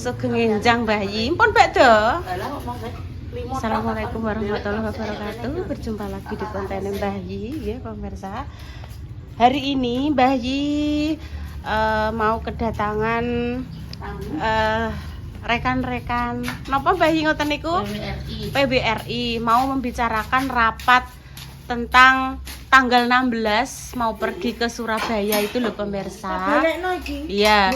Sugeng enjang bayi. Pun bakdo. Assalamualaikum warahmatullahi wabarakatuh. Berjumpa lagi di konten Mbah Yi ya pemirsa. Hari ini Mbah Yi mau kedatangan rekan-rekan napa Mbah Yi ngoten niku? PBRI mau membicarakan rapat tentang tanggal 16 mau pergi ke Surabaya itu loh pemirsa. Iya.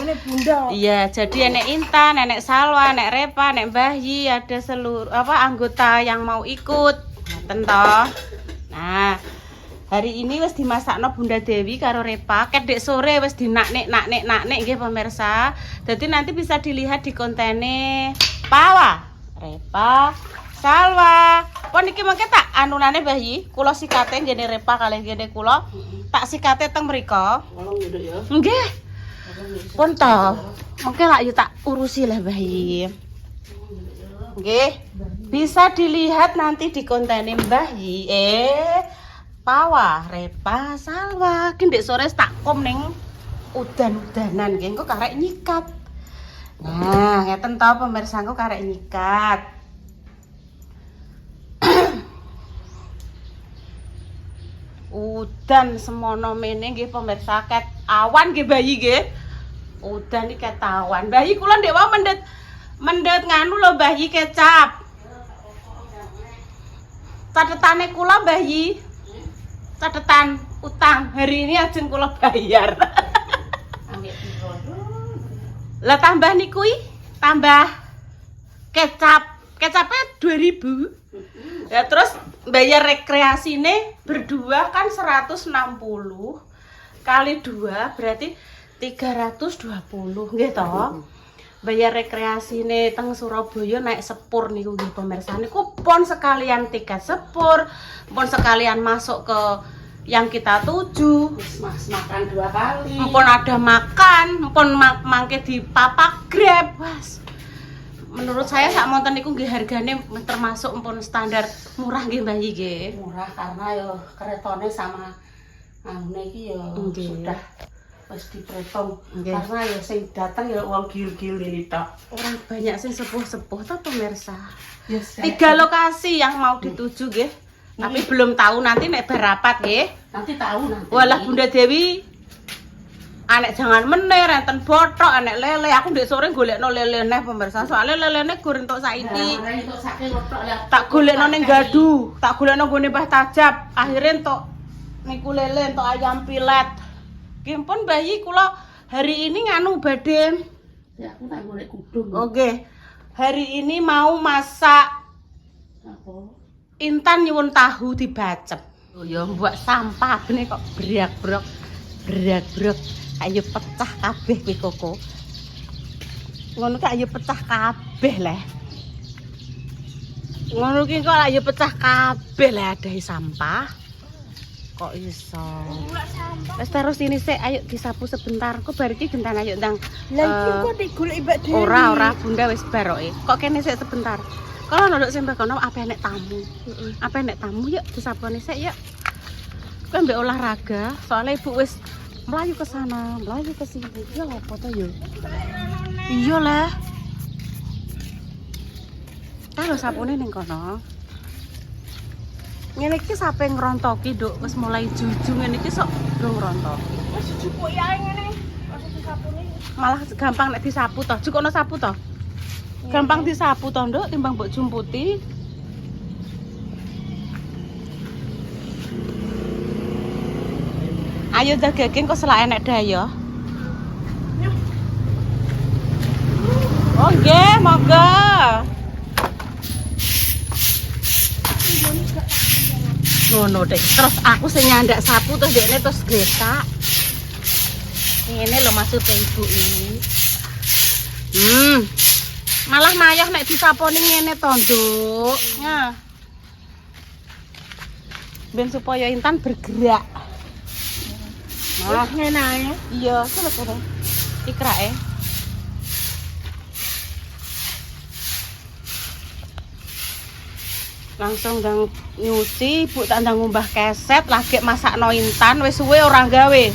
Iya, jadi Nenek Intan, Nenek Salwa, Nenek Repa, Nenek Mbah Yi, ada seluruh anggota yang mau ikut. Tentu. Nah, hari ini wis dimasakno Bunda Dewi karo Repa, kedek sore wis dinaknek nggih pemirsa. Jadi nanti bisa dilihat di kontene Pawa, Repa, Salwa. Pon iki mengke tak anunane Mbah Yi, kula sikate ngene Repa kalih ngene kula. Tak sikate teng mriko. Nggih. Pun to. Mengke lak yo tak urusi lah Mbah Yi. Nggih. Bisa dilihat nanti di kontene Mbah Yi. Pawa, Repa, Salwa. Ki ndek sore tak kom ning udan-udanan nggih engko karek nyikat. Nah, ngeten to pemirsa engko karek nyikat. Udan semono mene nggih pemirsa ket awan nggih Mbah Yi nggih. Udan iki ket awan. Mbah Yi kula ndek wae mendhet nganu lho Mbah Yi kecap. Catetane kula Mbah Yi. Catetan utang hari ini ajeng kula bayar. Lah tambah niku tambah kecap. Kecapnya 2000. Ya terus bayar rekreasine berdua kan 160 kali 2 berarti 320 nggih toh. Bayar rekreasine teng Surabaya naik sepur niku nggih pemirsa. Niku pon sekalian tiket sepur, pon sekalian masuk ke yang kita tuju. Mas makan 2 kali. Pon ada makan, pon mangke di Papa Grab. Was. Menurut saya sak monten niku nggih hargane termasuk pun standar murah nggih Mbah Yi nggih. Murah karena yo keretone sama anune iki yo sudah wis dipretom. Karena yo sing datang yo wong gil-gil ini tok. Orang banyak sing sepuh-sepuh to pemirsa. Yes, 3 lokasi yang mau dituju nggih. Tapi belum tahu nanti nek berapat nggih. Nanti tahu nanti. Walah Bunda Dewi anek jangan meneh renten botok anek lele. Aku ndek sore golekno lele neh pemirsa. Soalnya lelene goreng tok saiki. Tak golekno ning Gadu, tak golekno nggone Mbah Tajab. Akhire entuk niku lele entuk ayam pilet. Nggih pun Mbah Yi kula hari ini nganu badhe. Ya aku tak golek kudung. Oke. Hari ini mau masak Apa? Intan nyuwun tahu dibacem. Oh ya mbok sampah bene kok brak-brok. Ayo pecah kabeh kuwi koko. Ngono ki ayo pecah kabeh leh. Ngono ki kok ayo pecah kabeh leh adahi sampah. Kok iso? Wes terus ini sik ayo disapu sebentar. Kok bar iki gentan ayo ndang. Lah iki kok digolek Mbak Dewi. Ora Bunda wis baroke. Kok kene sik sebentar. Kalau nduk sembah kono apa enek tamu. Apa enek tamu yuk disapone sik yuk. Kowe mbek olahraga, soalnya Ibu wis melayu ke sana, melayu ke sini. Ya apa to yo? Iya lah. Kalau sapune ning kono. Ngene iki sape ngrontoki, Nduk, wis mulai juju ngene iki sok durung ngrontoki. Wis jupuk ya ngene. Masuk disapune. Malah gampang nek disapu to. Jukono sapu to. Gampang disapu to, Nduk, timbang mbok jumputi. Ayo daging kok selak enek daya. Oh nggih, monggo. Ngono deh. Terus aku sing nyandak sapu terus dekne terus gletak. Ngene lho maksudnya Ibu ini. Malah mayah nek disaponi ngene to, Nduk. Nah. Ben supaya Intan bergerak. Wah, ngene ae. Iya, coba kono. Ikrake. Langsung ndang nyuci, Ibu tak ndang ngumbah keset, lagi masakno Intan, wis suwe ora gawe.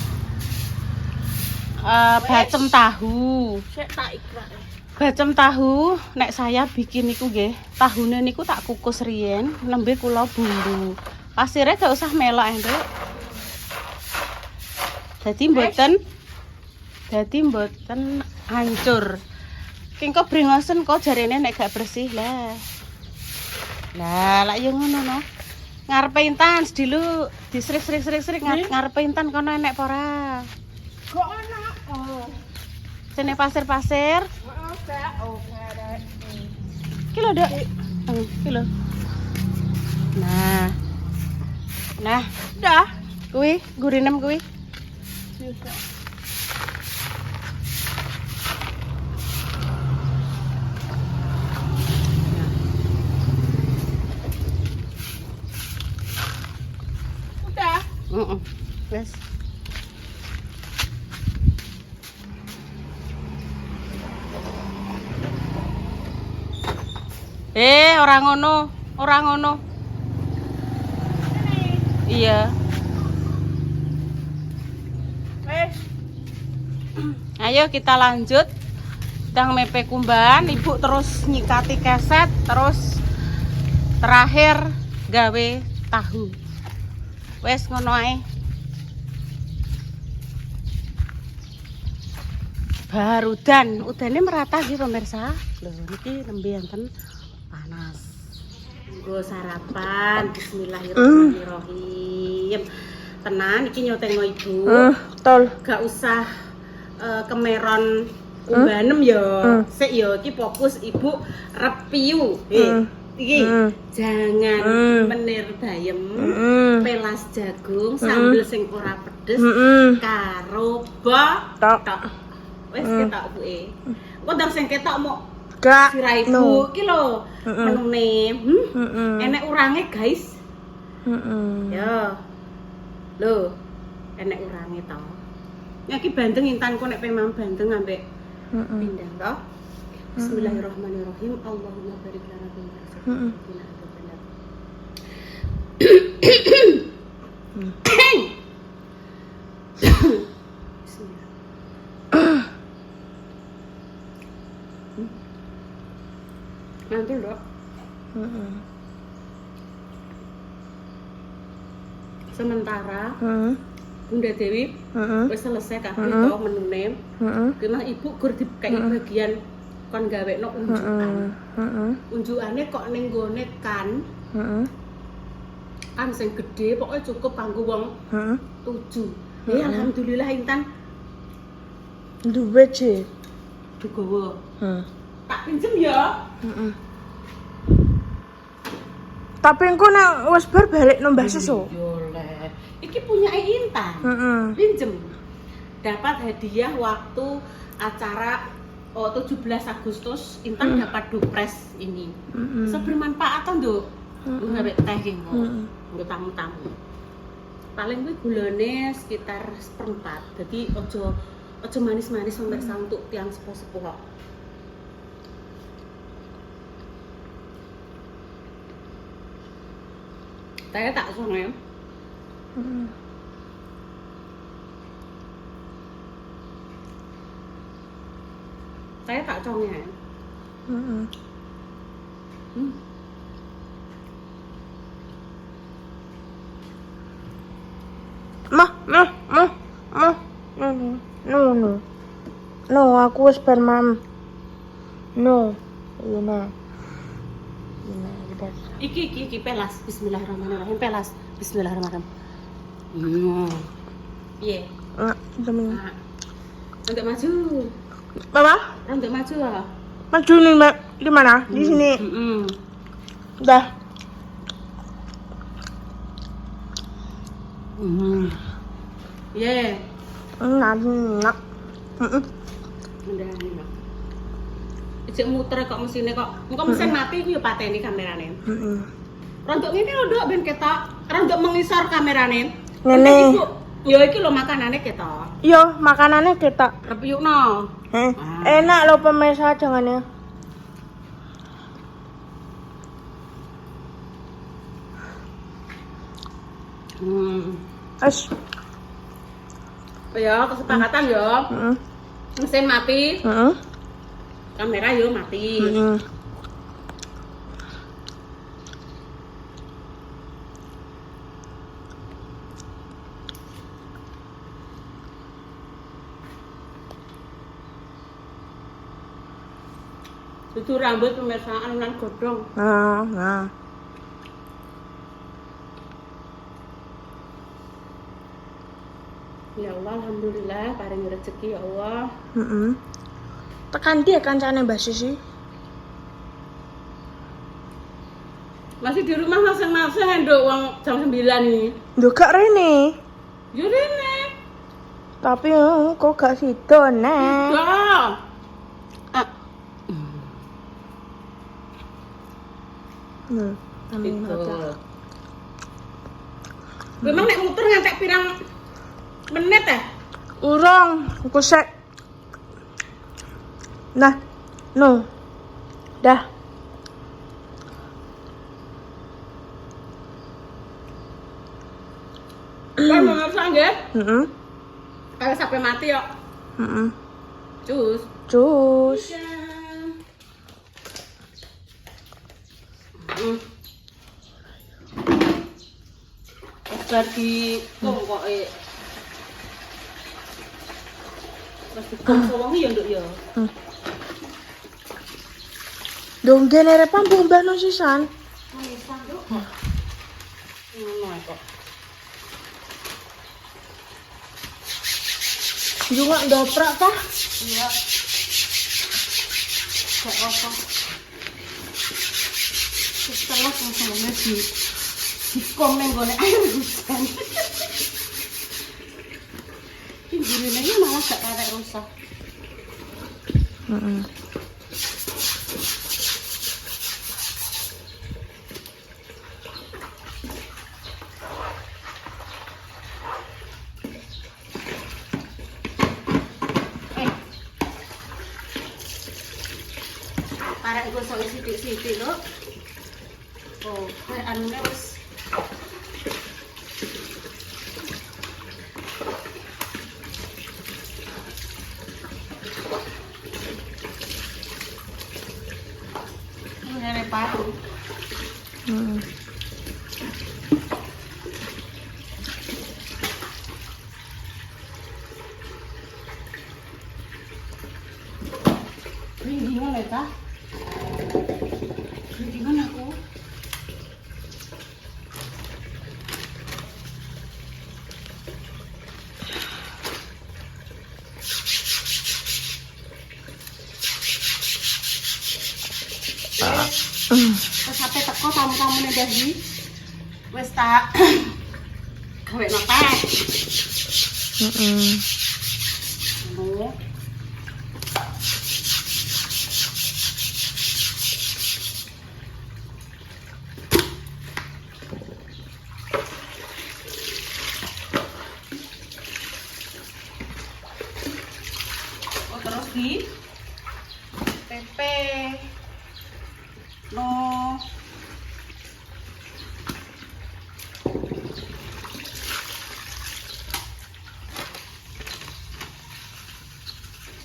bacem tahu. Sik tak ikrah. Bacem tahu nek saya bikin niku nggih, tahune niku tak kukus riyen, nembe kula bumbu. Pasire gak usah melok, Nduk. Dadi mboten hancur. Kengko brengosen kok jarene nek gak bersih lah. Lah, lak yo ngono no. Ngarepe intan dilu disrik-srik ngarepe intan kono enek apa ora? Kok ana? Oh. Sene pasir-pasir. Kilo dok, kilo. Nah, Dah. kui gurinem kui. Udah. Wes. Orang ngono. Iya. Ayo kita lanjut. Dang mepe kumbahan, ibu terus nyikati keset, terus terakhir gawe tahu. Wes ngono ae. Barudan, udane merata sih pemirsa. Lho niki nembe enten panas. Nggo sarapan, bismillahirrahmanirrahim. Tenan iki nyotengo ibu. Tol. Gak usah kemeron kumbanem ya. Sik ya iki fokus ibu review. Iki jangan menir bayem, pelas jagung, sambel sing ora pedes karo botok. Wes ketok buke. Engko ndang sing ketok mok Gak. sira ibu iki lho menune. Enek urange, guys. Ya. Lho, enek urange to. Ya iki bandeng intanku nek memang bandeng ambek pindah to. Bismillahirrahmanirrahim. Allahumma barik lana fi ma razaqtana. Mantul dok. Sementara Bunda Dewi wis selesai kabeh to menune. Kena ibu gur dikai bagian kon gawekno unjukan. Unjukane kok ning gone kan. Kan sing gede pokoknya cukup kanggo wong 7. Ya alhamdulillah Intan. Duwe ce. Digowo. Tak pinjem ya. Tapi engko nek wis bar balik nang Mbah Susu. Yo le. Iki punya Intan. Pinjem. Dapat hadiah waktu acara 17 Agustus Intan dapat dupres ini. Bermanfaat to, Nduk. Nggawe teh iki kok. Nggo tamu-tamu. Paling kuwi gulane sekitar 1/4. Jadi ojo manis-manis pemirsa untuk tiang sepuh-sepuh kok. Saya tak songe. Saya tak conge. No, aku wis bar mam. No. Iya. Iki pelas. Bismillahirrahmanirrahim. Pelas. Bismillahirrahmanirrahim. Piye? Temen. Untuk maju. Mama, Untuk maju ya. maju nih, Mbak. Di mana? Di sini. Dah. Ye. Enak. Mendani kok. Ijek muter kok mesine kok. Engko mesin mati ku yo pateni kamerane. Rontok ngene lho, Dok, ben ketok. Rontok mengisor kamerane. Ngene. Ya iki lho makanane ketok. Yo, makanannya ketok. Repiukno. Enak loh pemirsa jangan ya. Ya, kesepakatan ya. Heeh. Mesin mati, Heeh. kamera yo mati. Heeh. Itu rambut pemirsaan lan godhong. Nah. Ya Allah, alhamdulillah paring rezeki ya Allah. Heeh. Tekan dia kancane Mbak Sisi. Masih di rumah masing-masing nduk wong jam 9 nih. Lho gak rene. Yo rene. Tapi kok gak sido nek. Dah. Amin. Itu. Memang nek muter ngantek pirang menit ya? Urung, aku sek. Nah, no. Dah. Kan pemirsa nggih? Heeh. Kalau sampai mati yo. Heeh. Cus. Cus. Bar di kongkoke. Terus di kongkoke ya nduk ya. Dong gene rek pambung mbah no sisan. Manisan nduk. Ngono kok. Juga ndoprak tah. Iya. Gak apa. Setelah semuanya di komen gone air hujan. Ini malah gak kayak rusak. Heeh. Arek gosok sithik-sithik lho. Oh, anune wis ini paru. Heeh. Ringingan ya, Kak? Ringingan aku. Terus sampai teko tamu-tamu nih Dahdi. Wes tak gawe nopek. Heeh. Oh. Oh, terus di pepe. No.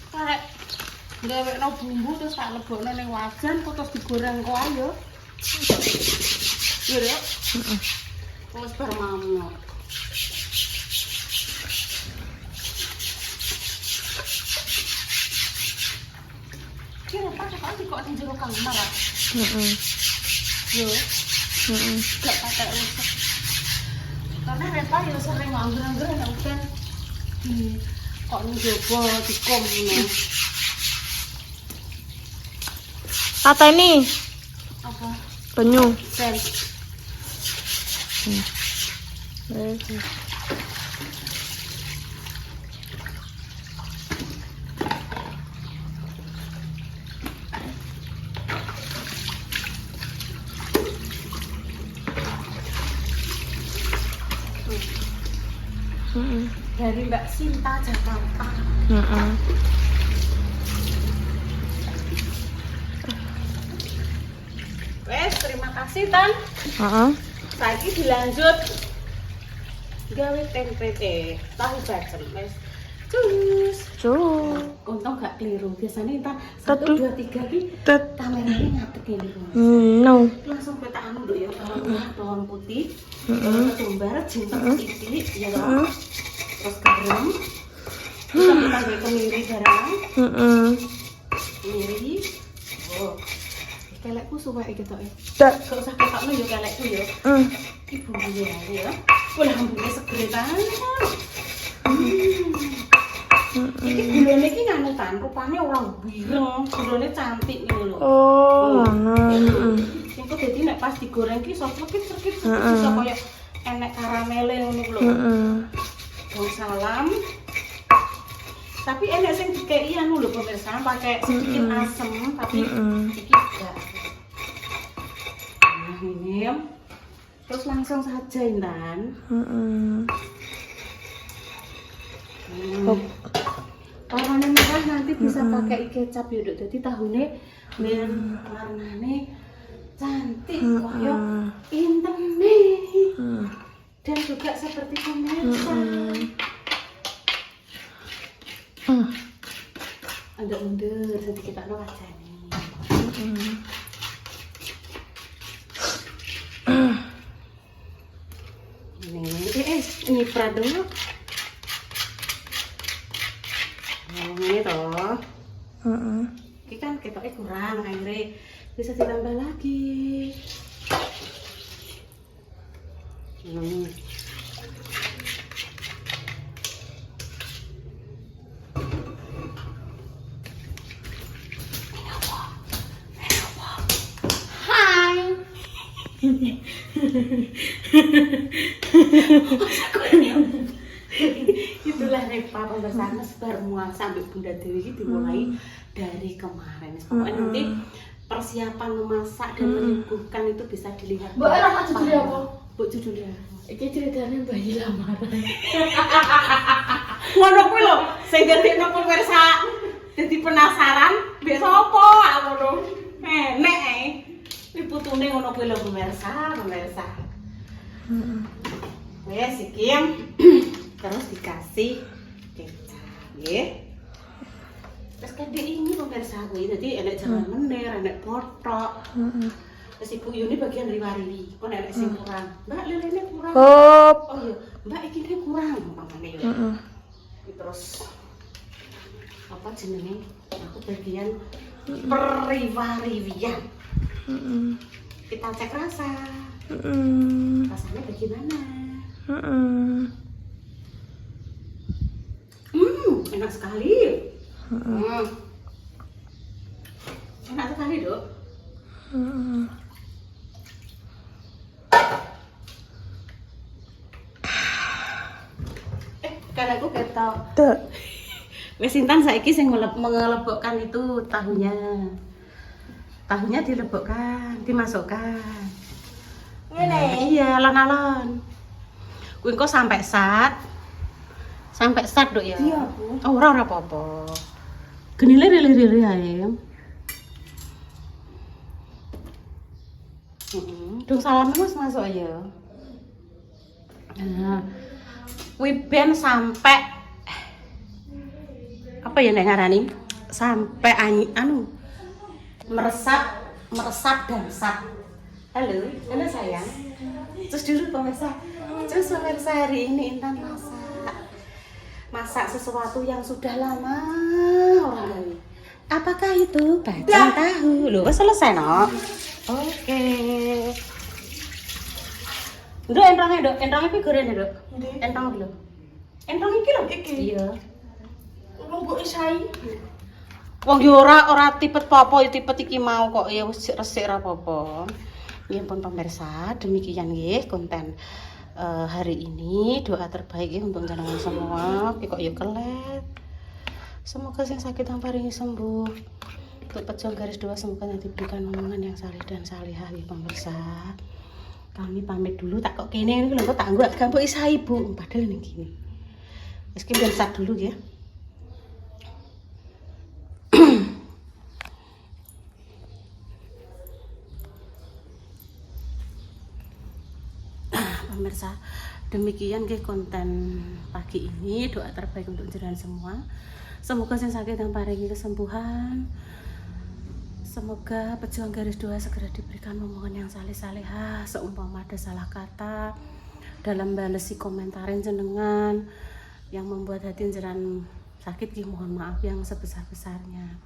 Karek gawekno bumbu terus tak lebokno ning wajan terus digoreng kok ayo. Iya, Rek. Heeh. Wes bar mamuk. Kira kok kok di jero kamar. Heeh. Yo, Heeh. gak pakai rusak. Karena Repa ya sering angger-angger nek udan di kok njobo dikom ngono. Tata ini Apa? penyu. Ben. Heeh. Dari Mbak Sinta Jakarta. Heeh. Wes, terima kasih Tan. Heeh. Saiki dilanjut gawe tempe tahu bacem. Wes, Cus. Untung gak keliru. Biasanya entar 1 2 3 ki Tet. kameranya ngadeg ini. No. Langsung kita anu dulu ya, bawang putih, ketumbar, jinten titik, ya toh. Terus garam. Kita tambah kemiri barang. Kemiri. Oh. Kelekku suwek iki tok. Tak. Gak usah ketokno yo kelekku yo. Iki bumbunya ya. Wah, bumbunya seger tenan. Iki gulone iki nganu kan, rupane ora bireng, gulone cantik ngono lho. Oh, ngono. Iku dadi nek pas digoreng ki sokit-sokit iso koyo enek karamele ngono lho. Bawang salam. Tapi enek sing dikei anu lho pemirsa, pakai sedikit asem tapi iki enggak. Nah, ini terus langsung saja Intan. Warnanya merah nanti bisa pakai kecap ya, jadi tahunnya biar warnanya cantik koyo Intan nih. Dan juga seperti pemirsa. Agak mundur, jadi kita no aja nih. Ini Prado. Ini toh. Ini kan ketoknya kurang, akhirnya bisa ditambah lagi. Itulah Repa pembersama sebar mual sampai Bunda Dewi ini dimulai dari kemarin. Pokoknya nanti persiapan memasak dan menyuguhkan itu bisa dilihat. Mbak Era apa judulnya apa? Bu judulnya. Iki ceritanya bayi lamaran. Ngono kuwi lho, sing dadekno pemirsa dadi penasaran, mbek sapa ngono. Enek ae. Iki putune ngono kuwi lho pemirsa. Wes iki terus dikasih kecap nggih. Terus kadek ini pemirsa kuwi dadi enek jangan menir, enek potok. Terus Ibu Yuni bagian riwari, kok enek sing kurang. Mbak lelene kurang. Hop. Oh iya, Mbak iki kurang umpamane ya. Terus apa jenenge? Aku bagian periwariwian. Kita cek rasa. Rasanya bagaimana? Enak sekali. Enak sekali, Dok. Kalau aku ketok. Tak. Wes Intan saiki sing mengelebokkan itu tahunya. Tahunya dilebokkan, dimasukkan. Ngene. Iya, alon-alon. Kuwi engko sampai sat. Sampai sat, Dok ya. Iya, Bu. Oh, ora apa-apa. Geni liri-liri ae. Dung salam Mas masuk aja. Nah, kuwi ben sampai apa ya nek ngarani? Sampai anu meresap dan sat. Halo sayang. Terus dulu pemirsa. Terus pemirsa hari ini Intan masak sesuatu yang sudah lama orang gawe. Apakah itu bacang tahu? Loh, selesai no. Oke. Nduk entongnya, Dok. Entongnya iki goreng, Dok. Entong lho. Entong iki lho. Iki. Iya. Mbok isai. Wong yo ora tipet apa, ya tipet iki mau kok ya wis resik ora apa-apa. Nggih pun pemirsa, demikian nggih konten hari ini. Doa terbaik ya untuk jenengan semua. Kok ya kelet. Semoga yang sakit paringi sembuh. Untuk pejuang garis 2 semoga diberikan omongan yang saleh dan salihah ya pemirsa. Kami pamit dulu, tak kok kene ini lho tak nggak gampang isa ibu padahal ning gini. Wis ki ben sak dulu ya. Pemirsa, Demikian nggih konten pagi ini, doa terbaik untuk jenengan semua. Semoga yang sakit dan paringi kesembuhan. Semoga pejuang garis doa segera diberikan omongan yang saleh-salehah, seumpama ada salah kata dalam balesi komentarin jenengan yang membuat hati jenengan sakit, mohon maaf yang sebesar-besarnya.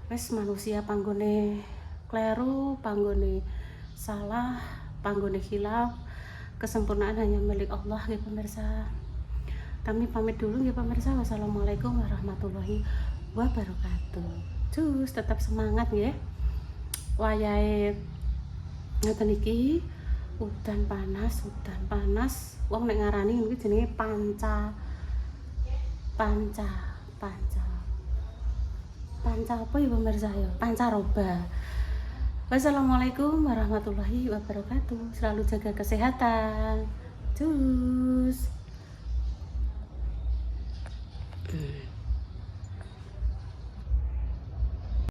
Wes manusia panggone kleru, panggone salah, panggone khilaf, kesempurnaan hanya milik Allah ya pemirsa. Kami pamit dulu ya pemirsa. Wassalamualaikum warahmatullahi wabarakatuh. Cus, tetap semangat ya. Wayahe ngeten iki udan panas. Wong nek ngarani iki jenenge panca apa ya pemirsa ya? Pancaroba. Wassalamualaikum warahmatullahi wabarakatuh. Selalu jaga kesehatan. Cus.